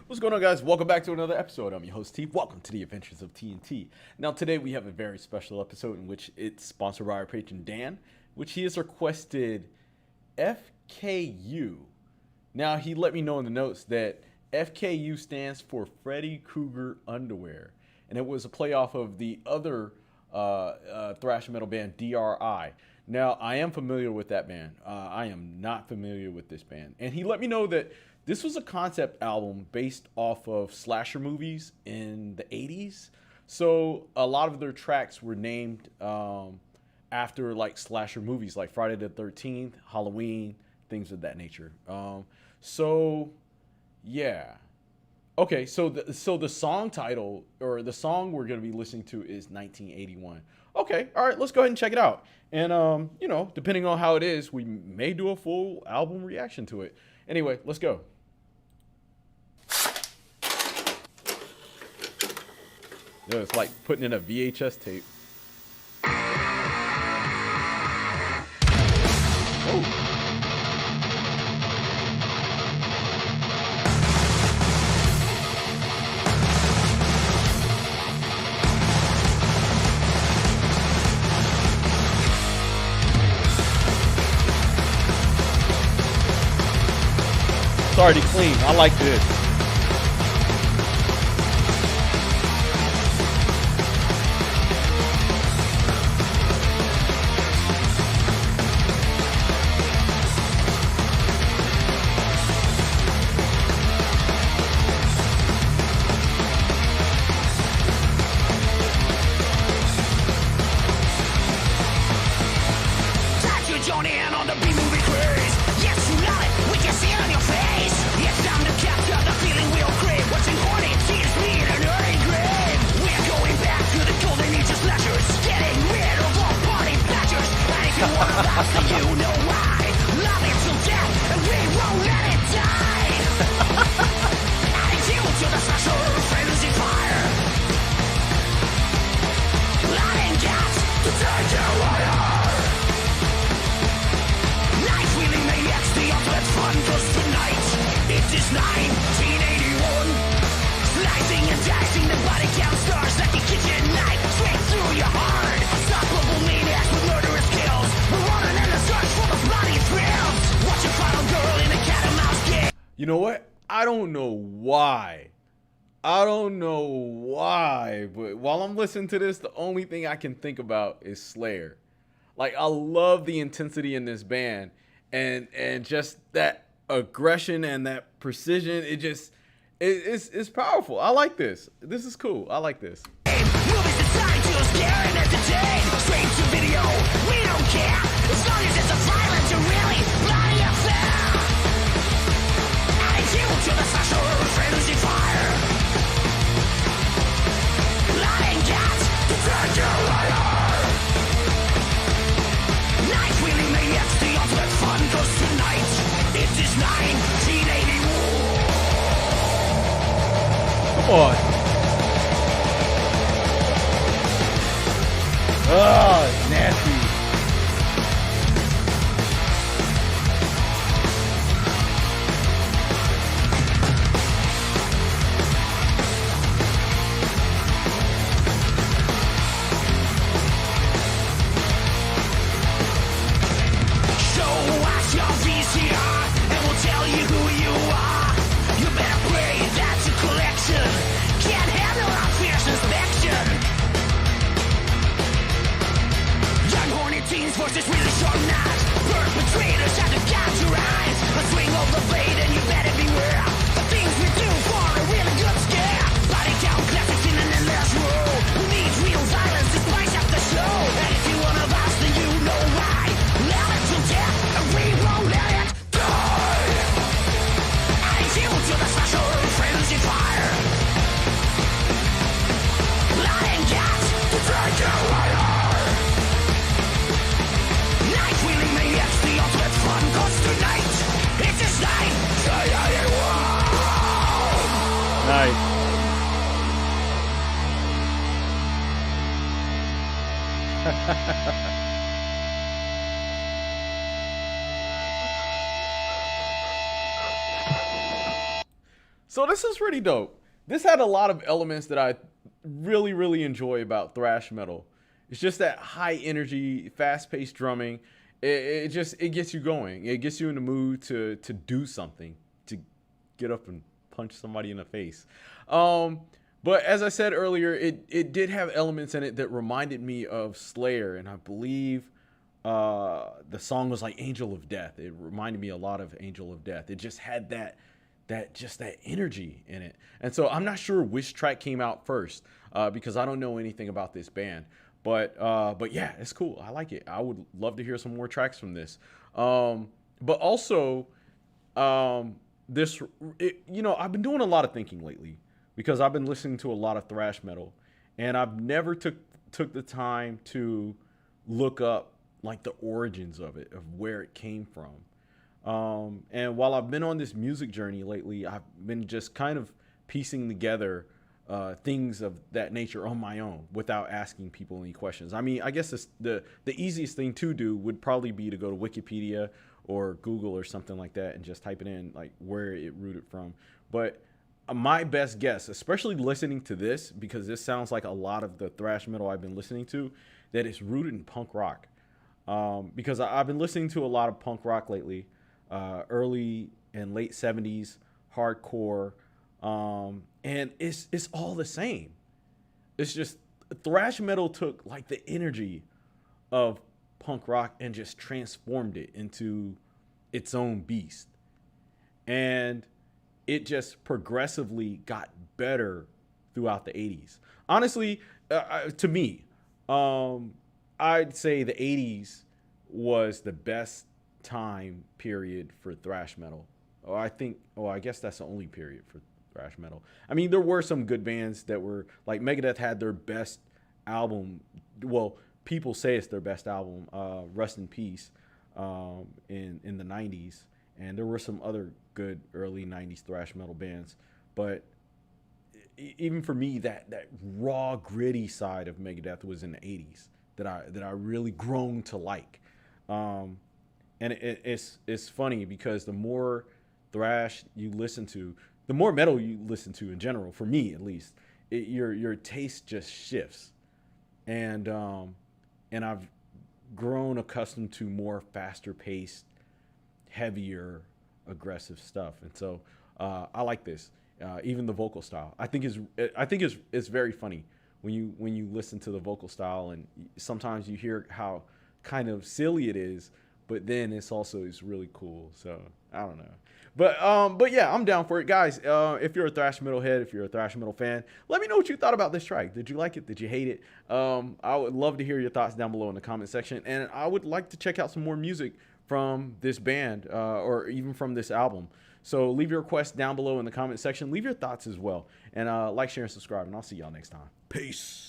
What's going on, guys? Welcome back to another episode. I'm your host, T. Welcome to the Adventures of TNT. Now, today we have a very special episode in which it's sponsored by our patron, Dan, which he has requested FKU. Now, he let me know in the notes that FKU stands for Freddy Krueger Underwear, and it was a play off of the other thrash metal band, DRI. Now, I am familiar with that band. I am not familiar with this band. And he let me know that this was a concept album based off of slasher movies in the 80s. So a lot of their tracks were named after like slasher movies like Friday the 13th, Halloween, things of that nature. Yeah. Okay, so the song title, or the song we're going to be listening to, is 1981. Okay, all right, let's go ahead and check it out. And, depending on how it is, we may do a full album reaction to it. Anyway, let's go. Yeah, it's like putting in a VHS tape. Oh. It's already clean. I like this. You know what? I don't know why, but while I'm listening to this, the only thing I can think about is Slayer. Like, I love the intensity in this band, and just that aggression and that precision. It's powerful. I like this. This is cool. I like this. Come on. Oh, nasty. So this is pretty dope. This had a lot of elements that I really, really enjoy about thrash metal. It's just that high energy, fast paced drumming. It gets you going. It gets you in the mood to do something, to get up and punch somebody in the face. But as I said earlier, it did have elements in it that reminded me of Slayer, and I believe the song was like Angel of Death. It reminded me a lot of Angel of Death. It just had that energy in it. And so I'm not sure which track came out first because I don't know anything about this band. But yeah, it's cool. I like it. I would love to hear some more tracks from this. But also, I've been doing a lot of thinking lately because I've been listening to a lot of thrash metal, and I've never took the time to look up like the origins of it, of where it came from. And while I've been on this music journey lately, I've been just kind of piecing together things of that nature on my own without asking people any questions. I mean, I guess the easiest thing to do would probably be to go to Wikipedia or Google or something like that and just type it in, like where it rooted from. But my best guess, especially listening to this, because this sounds like a lot of the thrash metal I've been listening to, that it's rooted in punk rock. Because I've been listening to a lot of punk rock lately, early and late 70s, hardcore, and it's all the same. It's just thrash metal took like the energy of punk rock and just transformed it into its own beast. And it just progressively got better throughout the 80s. Honestly, to me, I'd say the 80s was the best time period for thrash metal. I guess that's the only period for thrash metal. I mean, there were some good bands that were like Megadeth had their best album. Well, people say it's their best album, Rust in Peace, in the 90s. And there were some other good early 90s thrash metal bands. But even for me, that raw, gritty side of Megadeth was in the 80s that I really grown to like. And it's funny because the more thrash you listen to, the more metal you listen to in general, for me at least, your taste just shifts. And I've grown accustomed to more faster paced, heavier, aggressive stuff. And so I like this. Even the vocal style, I think is very funny when you listen to the vocal style, and sometimes you hear how kind of silly it is, but then it's really cool. So I don't know. But yeah, I'm down for it, guys. If you're a thrash metal head, if you're a thrash metal fan, let me know what you thought about this track. Did you like it? Did you hate it? I would love to hear your thoughts down below in the comment section, and I would like to check out some more music from this band or even from this album. So leave your requests down below in the comment section. Leave your thoughts as well, and like, share, and subscribe, and I'll see y'all next time. Peace.